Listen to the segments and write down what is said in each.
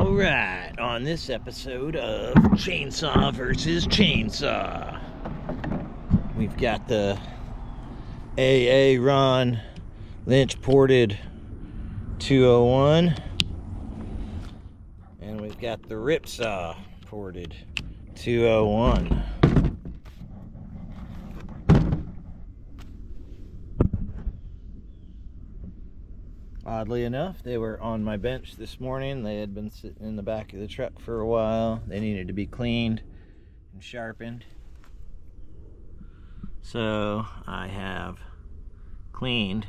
Alright, on this episode of Chainsaw versus Chainsaw, we've got the AA Ron Lynch ported 201, and we've got the Ripsaw ported 201. Oddly enough, they were on my bench this morning. They had been sitting in the back of the truck for a while. They needed to be cleaned and sharpened. So I have cleaned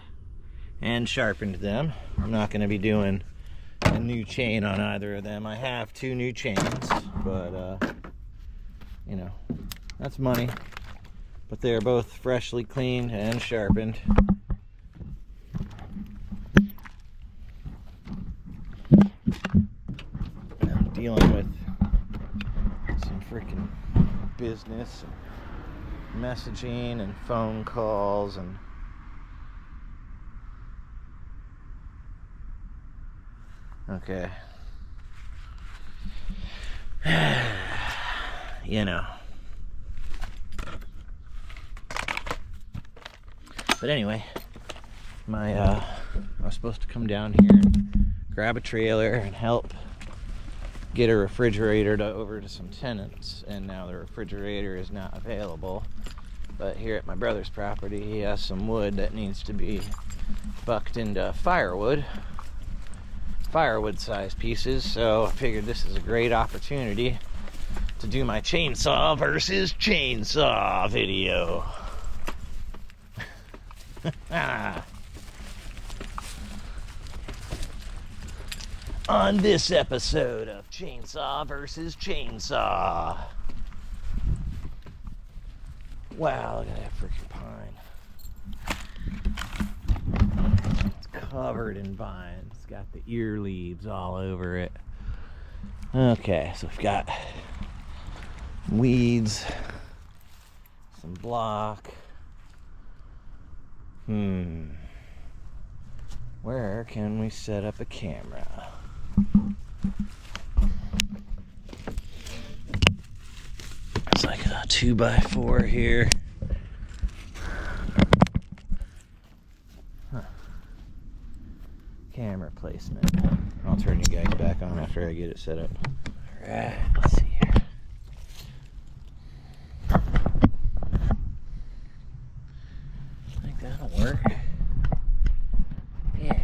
and sharpened them. I'm not going to be doing a new chain on either of them. I have two new chains, but you know, that's money. But they're both freshly cleaned and sharpened. I'm dealing with some freaking business and messaging and phone calls and okay. You know. But anyway, I was supposed to come down here and grab a trailer and help get a refrigerator over to some tenants, and now the refrigerator is not available. But here at my brother's property, he has some wood that needs to be bucked into firewood sized pieces, so I figured this is a great opportunity to do my chainsaw versus chainsaw video. On this episode of Chainsaw versus Chainsaw. Wow, look at that freaking pine. It's covered in vines. It's got the ear leaves all over it. Okay, so we've got weeds, some block. Where can we set up a camera? It's like a 2x4 here. Huh. Camera placement. I'll turn you guys back on after I get it set up. Alright, let's see here. I think that'll work. Yeah.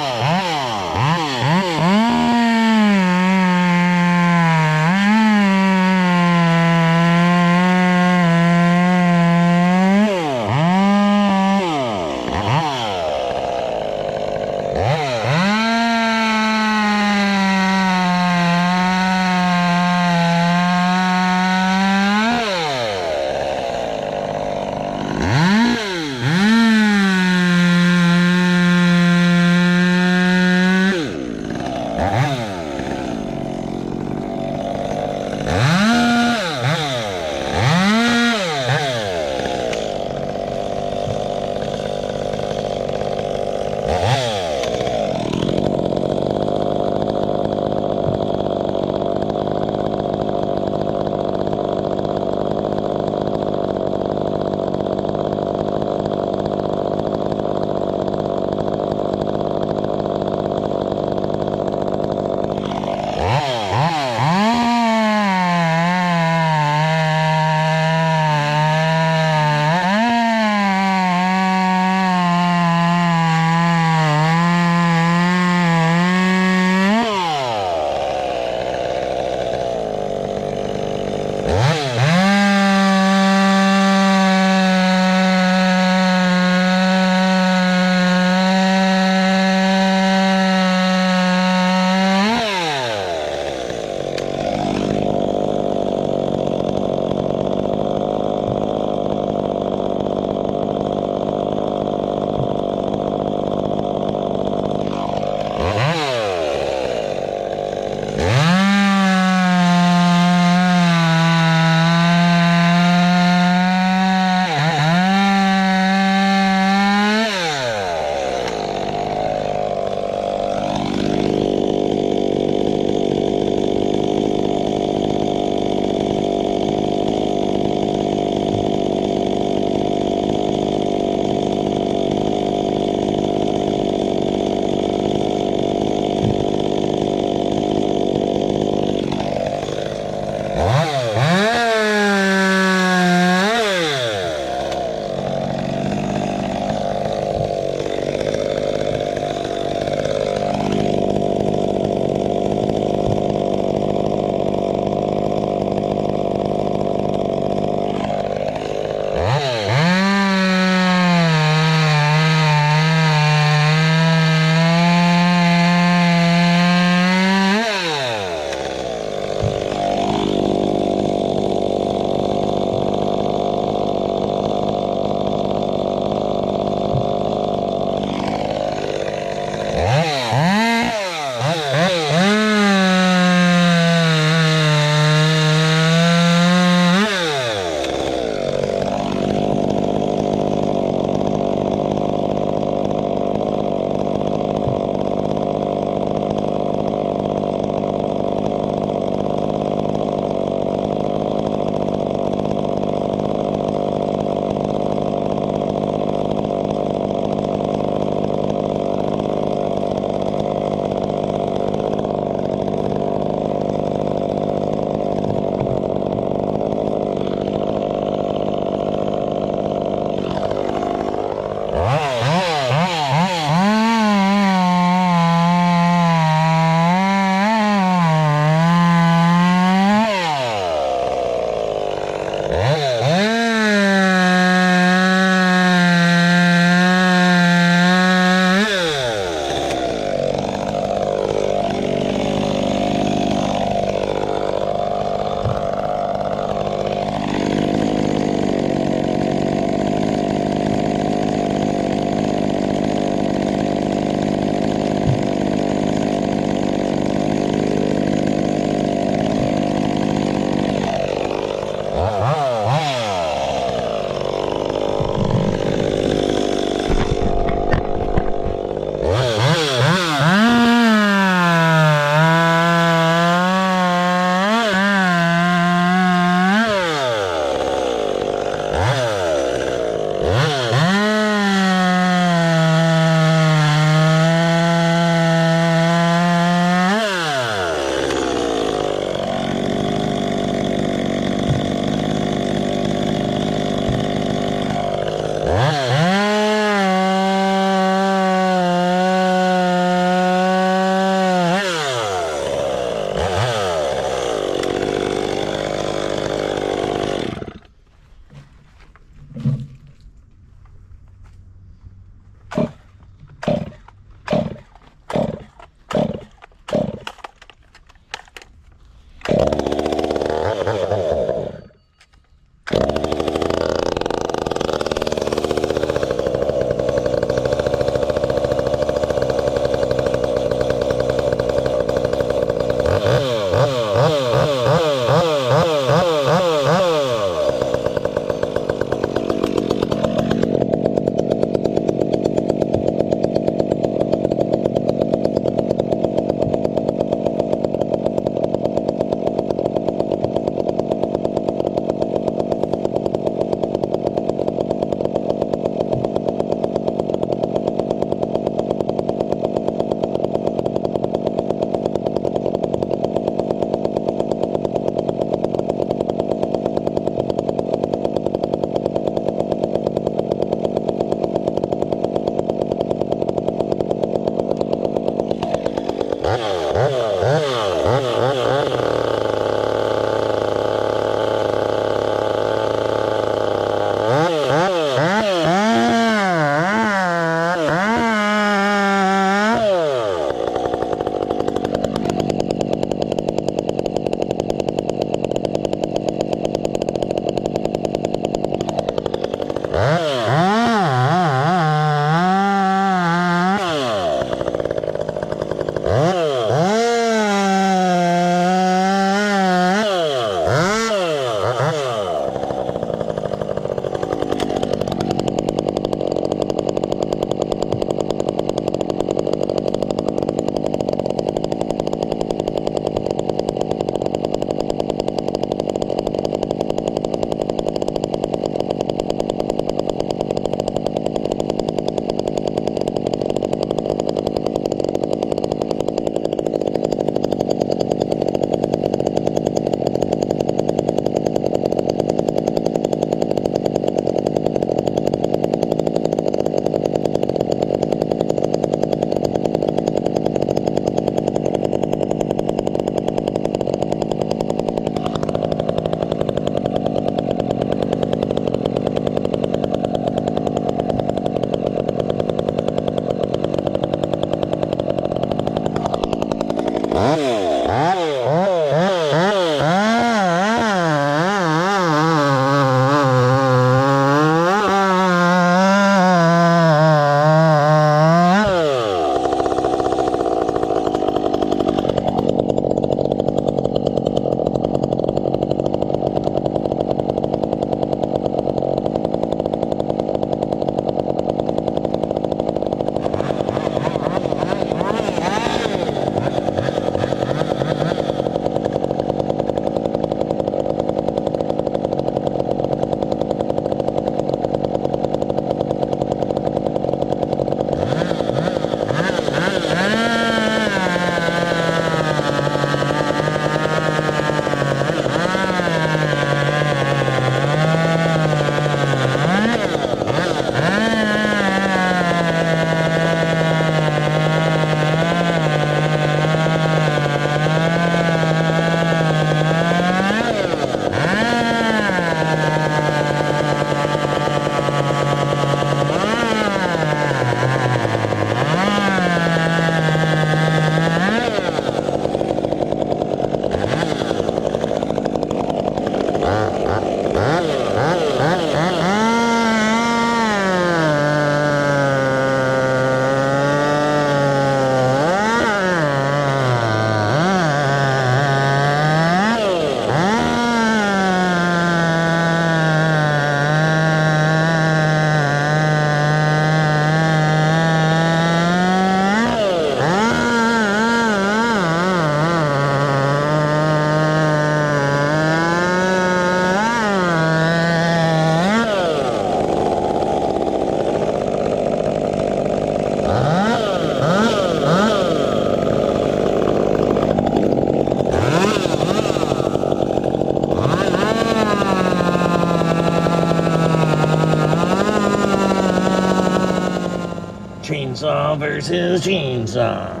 Chainsaw versus chainsaw.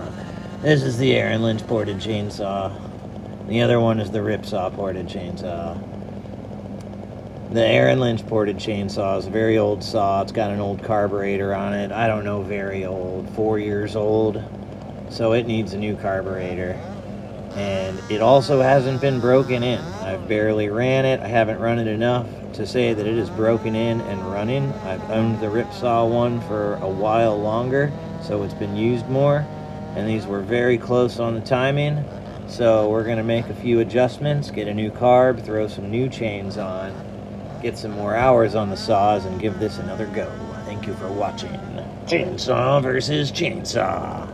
This is the Aaron Lynch ported chainsaw. The other one is the Ripsaw ported chainsaw. The Aaron Lynch ported chainsaw is a very old saw. It's got an old carburetor on it. I don't know, very old, 4 years old. So it needs a new carburetor. And it also hasn't been broken in. I've barely ran it. I haven't run it enough to say that it is broken in and running. I've owned the Ripsaw one for a while longer, so it's been used more. And these were very close on the timing. So we're going to make a few adjustments, get a new carb, throw some new chains on, get some more hours on the saws, and give this another go. Thank you for watching. Chainsaw versus chainsaw.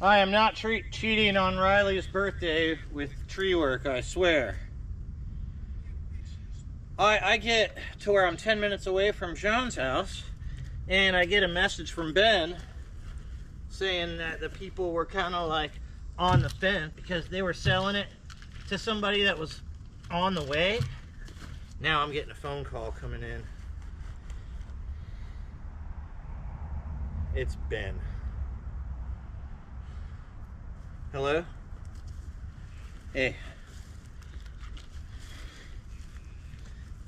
I am not cheating on Riley's birthday with tree work, I swear. I get to where I'm 10 minutes away from Sean's house, and I get a message from Ben saying that the people were kind of like on the fence because they were selling it to somebody that was on the way. Now I'm getting a phone call coming in. It's Ben. Hello? Hey.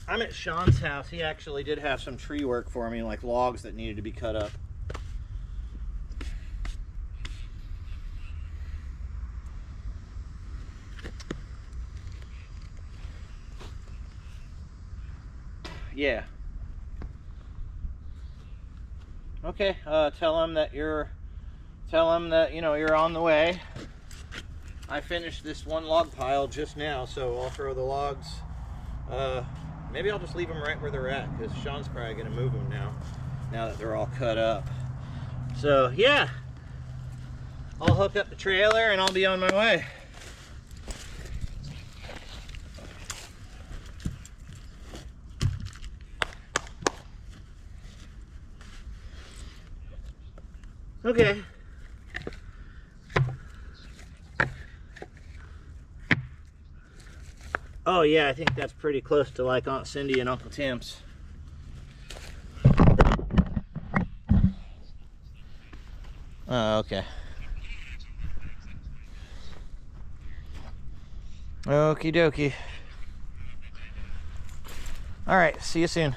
I'm at Sean's house. He actually did have some tree work for me, like logs that needed to be cut up. Yeah. Okay, tell him that you're on the way. I finished this one log pile just now, so I'll throw the logs. Maybe I'll just leave them right where they're at, because Sean's probably going to move them now that they're all cut up. So, yeah. I'll hook up the trailer and I'll be on my way. Okay. Oh yeah, I think that's pretty close to like Aunt Cindy and Uncle Tim's. Oh, okay. Okie dokie. All right, see you soon.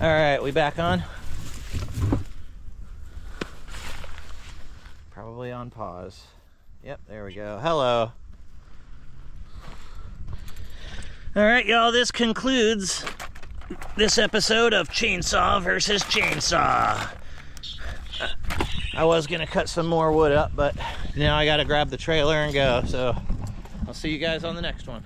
All right, we back on? Probably on pause. Yep, there we go. Hello. All right, y'all, this concludes this episode of Chainsaw versus Chainsaw. I was gonna cut some more wood up, but now I gotta grab the trailer and go, so I'll see you guys on the next one.